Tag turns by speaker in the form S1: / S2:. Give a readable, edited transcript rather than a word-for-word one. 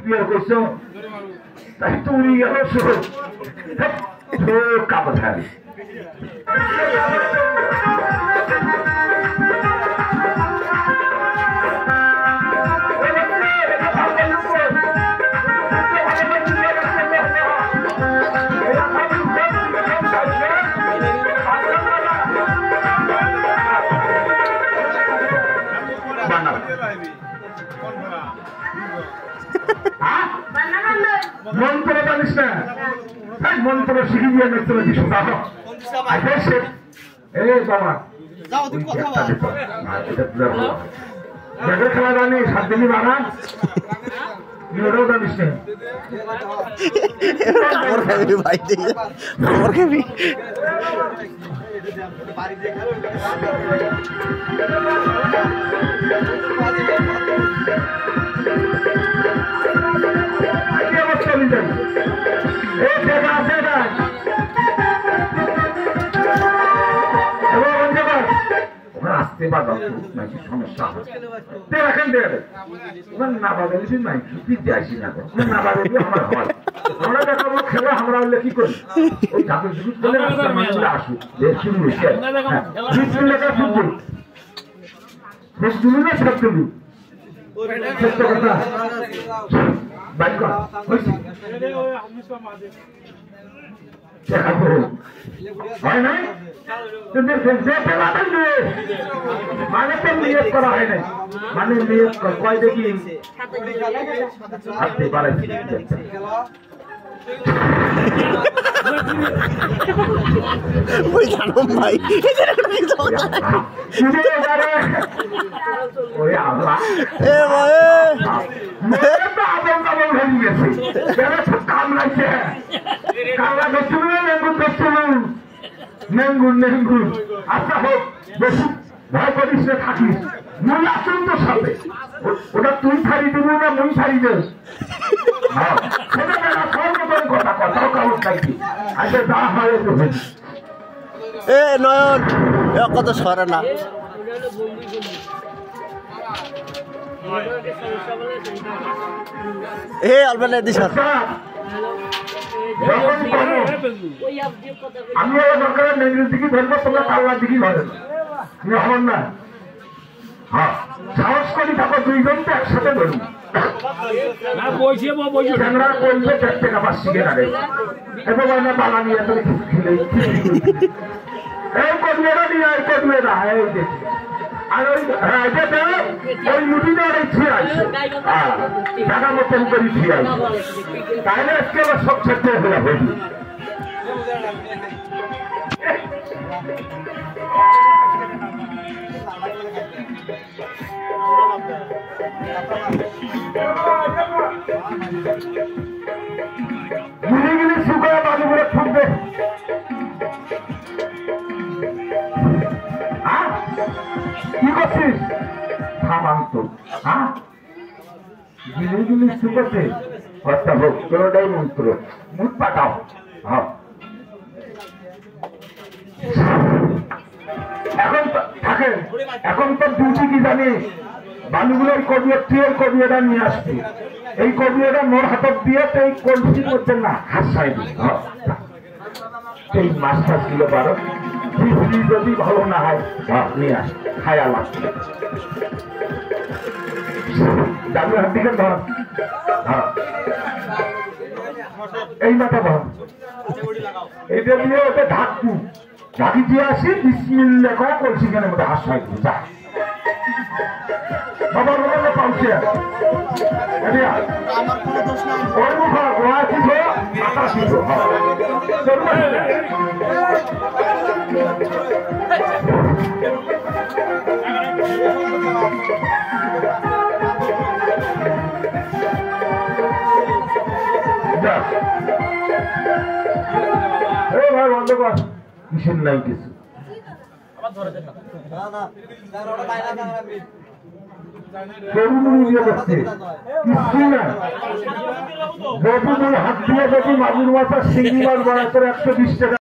S1: বিয়ে করছো তাই তুমি গেল কাপড় খাবি মন্ত্র জানিস না মন্ত্র শিখে দিয়ে মন্ত্র দিস বাবা খেলা জানি 7 দিনই বানান ওটাও জানিস না আসতে পারবো সমস্যা এখন না বাজালি নাই দিতে আসি না না বাজালি আমার হয় আমরা দেখাবো খেলা আমরা হলে কি করি ওই ঠাকুর ঝুঁক করে মানুষগুলো আসুক শুরু হয়েছে ফুটবল ফুটবল না সবগুলো সত্য কথা বাইক হয়েছে দেখাবো হয় নাই মানে তো নিয়োগ করা হয় নাই মানে নিয়োগ কয় দেখি আসতে পারে কামড়াইছে কামড়া করছিল লেঙ্গুর করছিল নেঙ্গুর নেঙ্গুর আচ্ছা হোক বেশি ভয় করিস না থাকিস মূল আসুন তো সাথে ওটা তুই ছাড়ি দিবি না মুই ছাড়ি দেব কথা কথাও কাগজ খাইছি আচ্ছা যা হয় তো
S2: এ নয়ন কত সরে না এ অলবেলা দিস
S1: আমি দরকার নেংরির দিকে ধরবো তোমরা কাল্লার দিকে ধরেন হবেন না হ্যাঁ সাহস করি থাকো দুইজন তো একসাথে ধরুন ক্যামেরা করলে 4 টাকা 5 শিখে না রে এবার না বালা নিয়ে তুমি খেলে এই কর্মীরা নিয়ে এই কর্মীরা এই দেখি আর ওই মুঠিটা ছিঁড়ে আসছে টাকা মতন করে ছিঁড়ে আসছে তাহলে আজকে আবার সব ছাড়তে হবে না হয়ে গুলি গুলি শুকায় বাজুগুলো ফুটবে কি করছিস থামান্ত হ্যাঁ গিলি গিলি শুকাতে হত্যা হোক কোনোটাই মন্ত্র মুখ পাঠাও হ্যাঁ এখন থাকেন এখন তো ডিউটি কি জানি বালুগুলোর কবিয়র টিয়ের কবিয়রা নিয়ে আসবে এই কবিয়রা মোর হাতত দিয়ে তো এই কলসি করতে না হাসাই দিই এই মাছ টাছ গুলো বারো যদি ভালো না হয় নিয়ে আস খায়া লাগছে ডাবলের হাত দিকে ধর এই মাথা ধর এটা দিয়ে ওটা ঢাকু ঢাকি দিয়ে আসি বিসমিল্লাহ করে কলসি কেন মধ্যে হাসাই দিই যা বাবার বলে পাউছে ওর মুখা গোয়া ছিল মাথা ছিল ভাই বন্ধ কর কিসের নাই কিছু হাত দিয়ে যদি মাগুর মাথা সিঙ্গি মাছ বাড়া করে 120 টাকা